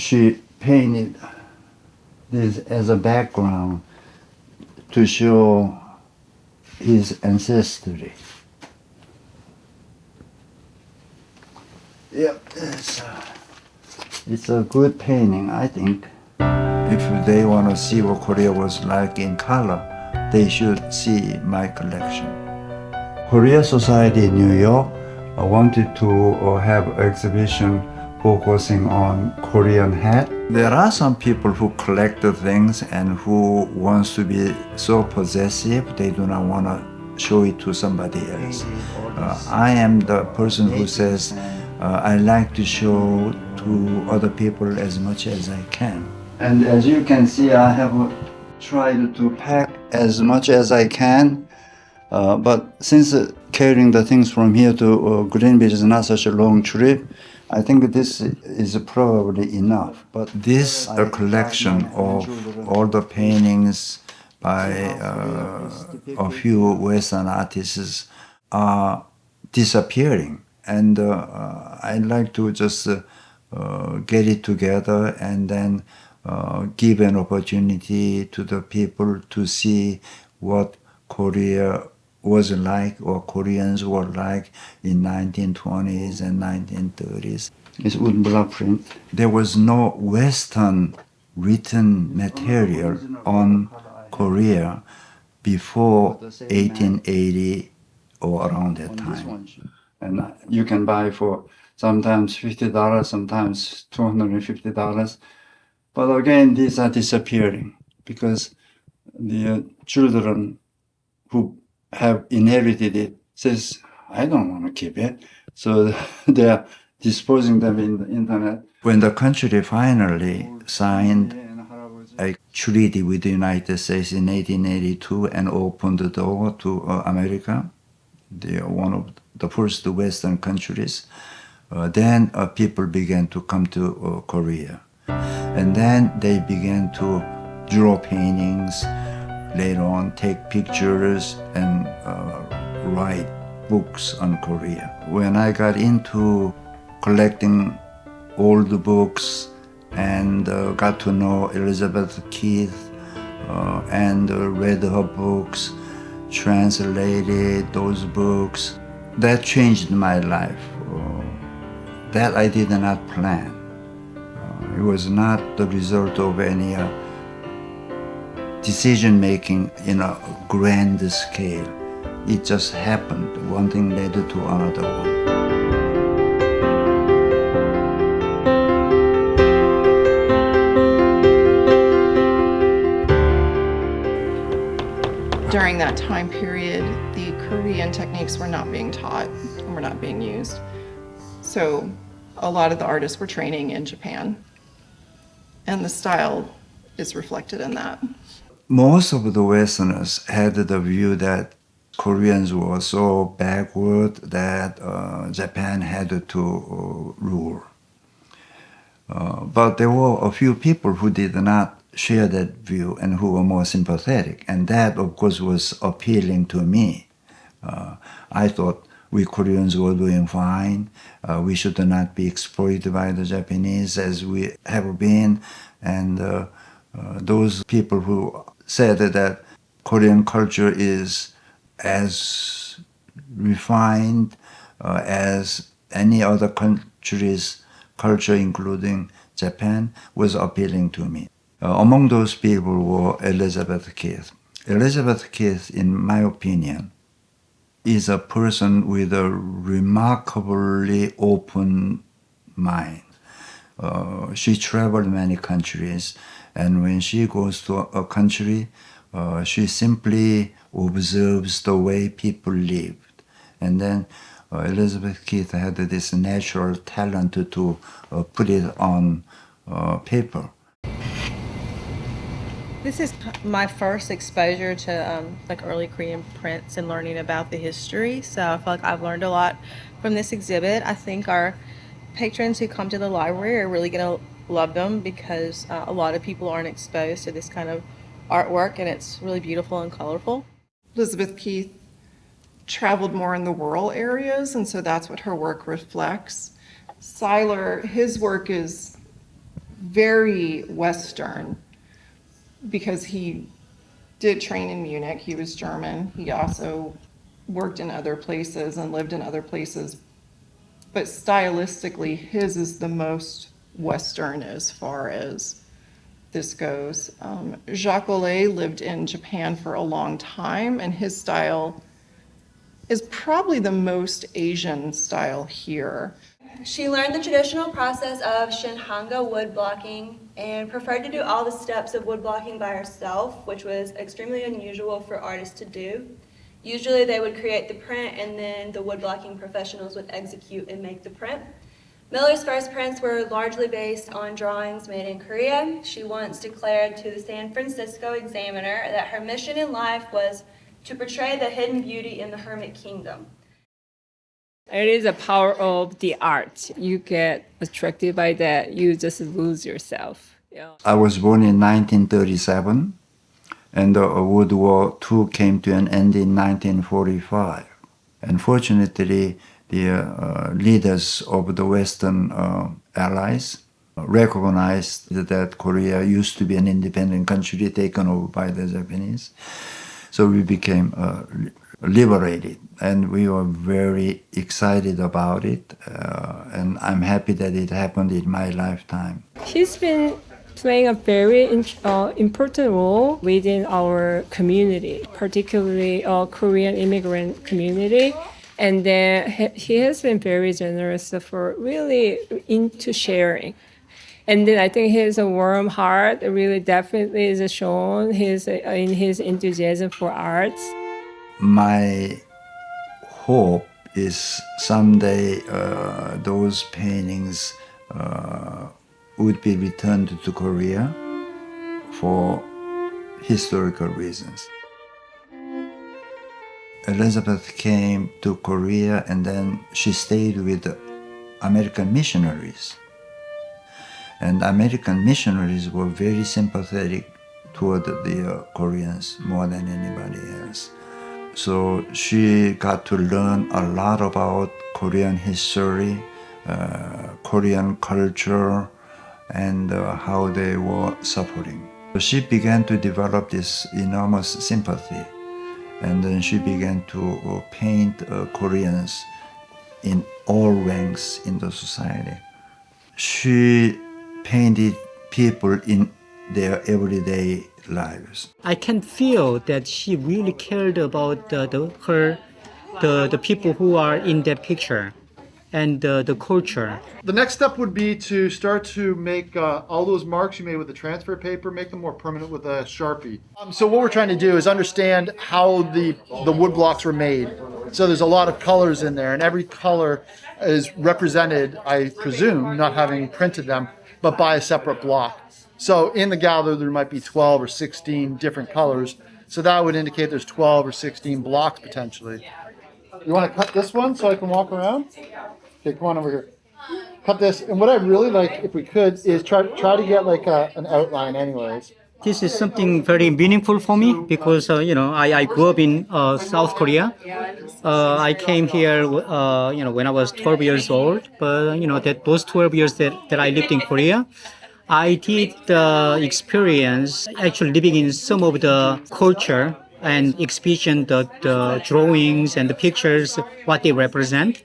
she painted this as a background to show his ancestry. Yep, it's a good painting, I think. If they want to see what Korea was like in color, they should see my collection. Korea Society in New York wanted to have exhibition focusing on Korean hat. There are some people who collect the things and who wants to be so possessive, they do not want to show it to somebody else. I am the person who says, I like to show to other people as much as I can. And as you can see, I have tried to pack as much as I can. But since carrying the things from here to Greenwich is not such a long trip, I think this is probably enough. But this collection of all the paintings by a few Western artists are disappearing. And I'd like to just get it together and then give an opportunity to the people to see what Korea was like or Koreans were like in 1920s and 1930s. It's wooden block print. There was no Western written material on Korea before 1880 or around that time. And you can buy for sometimes $50, sometimes $250. But again, these are disappearing because the children who have inherited it says, I don't want to keep it. So they are disposing them in the internet. When the country finally signed a treaty with the United States in 1882 and opened the door to America, they are one of the first Western countries, then people began to come to Korea. And then they began to draw paintings, later on take pictures and write books on Korea. When I got into collecting old books and got to know Elizabeth Keith and read her books, translated those books, that changed my life. That I did not plan. It was not the result of any decision-making in a grand scale. It just happened. One thing led to another one. During that time period, the Korean techniques were not being taught and were not being used. So a lot of the artists were training in Japan, and the style is reflected in that. Most of the Westerners had the view that Koreans were so backward that Japan had to rule. But there were a few people who did not share that view and who were more sympathetic. And that, of course, was appealing to me. I thought we Koreans were doing fine. We should not be exploited by the Japanese as we have been. And those people who said that Korean culture is as refined as any other country's culture, including Japan, was appealing to me. Among those people were Elizabeth Keith. Elizabeth Keith, in my opinion, is a person with a remarkably open mind. She traveled many countries, and when she goes to a country, she simply observes the way people lived. And then Elizabeth Keith had this natural talent to put it on paper. This is my first exposure to like early Korean prints and learning about the history. So I feel like I've learned a lot from this exhibit. I think our patrons who come to the library are really going to love them because a lot of people aren't exposed to this kind of artwork, and it's really beautiful and colorful. Elizabeth Keith traveled more in the rural areas, and so that's what her work reflects. Seiler, his work is very Western because he did train in Munich. He was German. He also worked in other places and lived in other places. But stylistically, his is the most Western as far as this goes. Jacques Ollet lived in Japan for a long time, and his style is probably the most Asian style here. She learned the traditional process of shinhanga wood blocking and preferred to do all the steps of wood blocking by herself, which was extremely unusual for artists to do. Usually they would create the print and then the wood blocking professionals would execute and make the print. Miller's first prints were largely based on drawings made in Korea. She once declared to the San Francisco Examiner that her mission in life was to portray the hidden beauty in the hermit kingdom. It is a power of the art. You get attracted by that, you just lose yourself. Yeah. I was born in 1937, and World War II came to an end in 1945. Unfortunately, the leaders of the Western allies recognized that Korea used to be an independent country taken over by the Japanese. So we became liberated, and we were very excited about it, and I'm happy that it happened in my lifetime. He's been playing a very important role within our community, particularly Korean immigrant community. And then he has been very generous for really into sharing. And then I think his warm heart really definitely is shown in his enthusiasm for arts. My hope is someday those paintings would be returned to Korea for historical reasons. Elizabeth came to Korea and then she stayed with American missionaries. And American missionaries were very sympathetic toward the Koreans more than anybody else. So she got to learn a lot about Korean history, Korean culture, and how they were suffering. So she began to develop this enormous sympathy, and then she began to paint Koreans in all ranks in the society. She painted people in their everyday lives. I can feel that she really cared about the people who are in that picture and the culture. The next step would be to start to make all those marks you made with the transfer paper, make them more permanent with a Sharpie. So what we're trying to do is understand how the wood blocks were made. So there's a lot of colors in there, and every color is represented, I presume, not having printed them, but by a separate block. So in the gallery, there might be 12 or 16 different colors. So that would indicate there's 12 or 16 blocks potentially. You want to cut this one so I can walk around? Okay, come on over here. Cut this. And what I really like, if we could, is try to get like an outline anyways. This is something very meaningful for me because, I grew up in South Korea. I came here, when I was 12 years old. But, those 12 years that I lived in Korea, I did experience actually living in some of the culture and exhibition the drawings and the pictures, what they represent.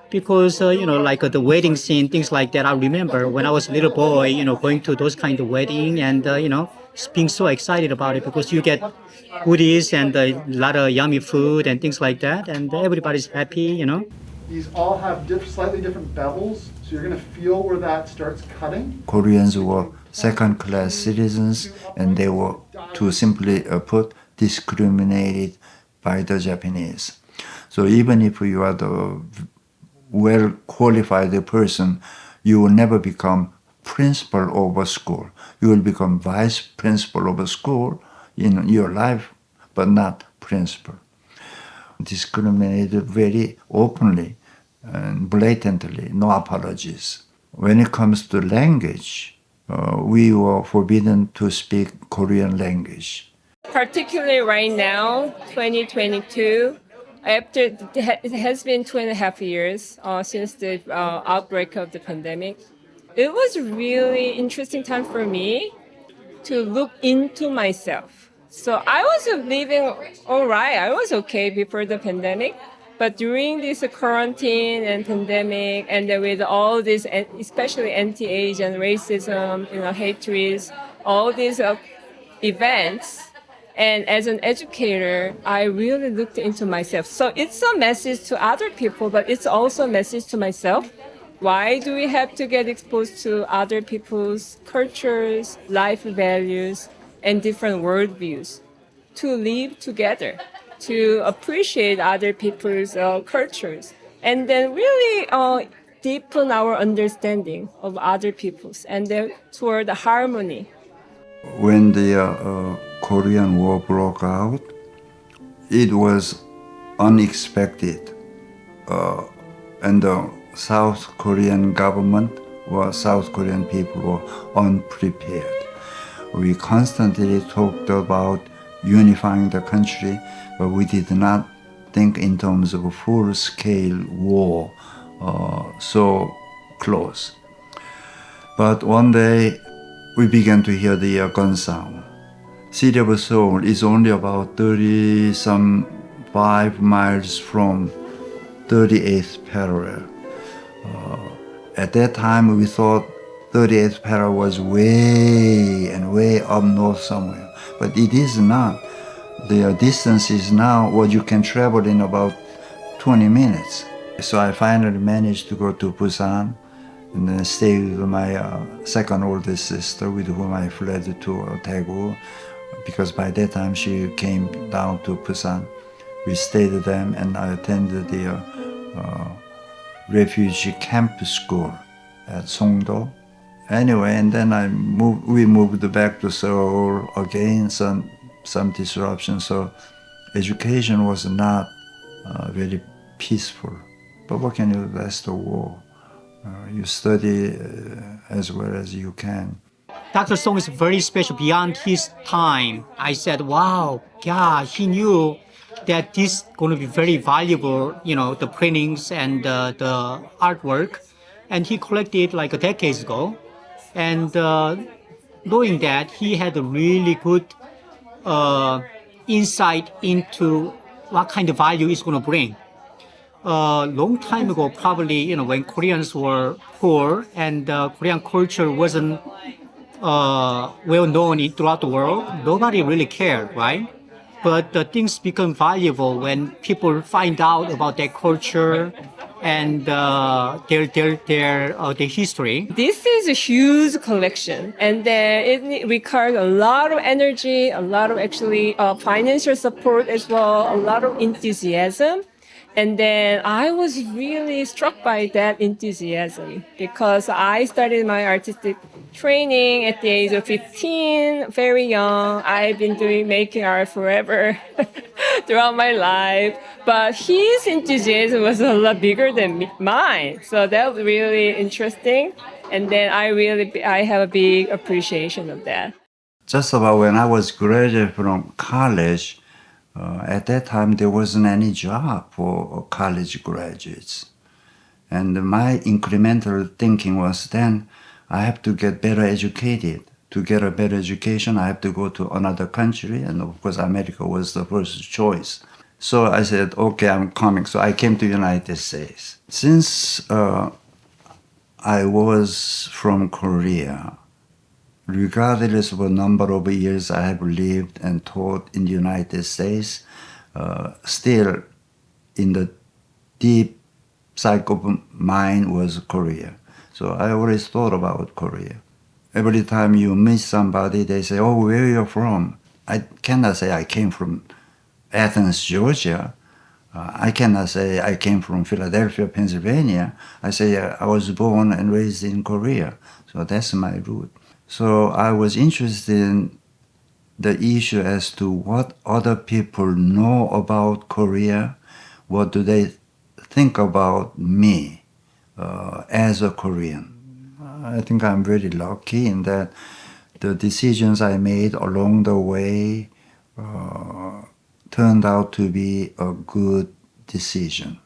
Because, like the wedding scene, things like that, I remember when I was a little boy, going to those kind of wedding and, being so excited about it because you get goodies and a lot of yummy food and things like that. And everybody's happy, These all have slightly different bevels, so you're going to feel where that starts cutting. Koreans were second-class citizens, and they were, to simply put, discriminated by the Japanese. So even if you are the well-qualified person, you will never become principal of a school. You will become vice principal of a school in your life, but not principal. Discriminated very openly and blatantly, no apologies. When it comes to language, we were forbidden to speak Korean language. Particularly right now, 2022, after it has been 2.5 years since the outbreak of the pandemic. it was a really interesting time for me to look into myself. So I was living all right. I was okay before the pandemic. But during this quarantine and pandemic, and then with all this, especially anti-Asian racism, hatred, all these events, and as an educator, I really looked into myself. So it's a message to other people, but it's also a message to myself. Why do we have to get exposed to other people's cultures, life values, and different worldviews to live together, to appreciate other people's cultures, and then really deepen our understanding of other people's, and then toward the harmony. When the Korean War broke out, it was unexpected, and the South Korean government or South Korean people were unprepared. We constantly talked about unifying the country, but we did not think in terms of a full-scale war so close. But one day, we began to hear the gun sound. City of Seoul is only about 30-some 5 miles from 38th parallel. At that time, we thought 38th parallel was way and way up north somewhere, but it is not. The distance is now what you can travel in about 20 minutes. So I finally managed to go to Busan and then stay with my second oldest sister, with whom I fled to Daegu, because by that time she came down to Busan. We stayed with them, and I attended the refugee camp school at Songdo. Anyway, and then we moved back to Seoul again, some disruption, so education was not very peaceful. But what can you do? That's the war. You study as well as you can. Dr. Song is very special beyond his time. I said, wow, yeah, he knew that this is going to be very valuable, the printings and the artwork. And he collected like a decade ago. And knowing that, he had a really good insight into what kind of value it's going to bring. Long time ago, probably, when Koreans were poor and Korean culture wasn't well known throughout the world, nobody really cared, right? But things become valuable when people find out about their culture and their history. This is a huge collection, and it requires a lot of energy, a lot of actually financial support as well, a lot of enthusiasm. And then I was really struck by that enthusiasm because I started my artistic training at the age of 15, very young. I've been doing making art forever throughout my life. But his enthusiasm was a lot bigger than mine. So that was really interesting. And then I have a big appreciation of that. Just about when I was graduating from college, at that time, there wasn't any job for college graduates. And my incremental thinking was then, I have to get better educated. To get a better education, I have to go to another country. And of course, America was the first choice. So I said, okay, I'm coming. So I came to the United States. Since I was from Korea, regardless of the number of years I have lived and taught in the United States, still in the deep psyche of mine was Korea. So I always thought about Korea. Every time you meet somebody, they say, oh, where are you from? I cannot say I came from Athens, Georgia. I cannot say I came from Philadelphia, Pennsylvania. I say I was born and raised in Korea. So that's my root. So I was interested in the issue as to what other people know about Korea, what do they think about me as a Korean. I think I'm very lucky in that the decisions I made along the way turned out to be a good decision.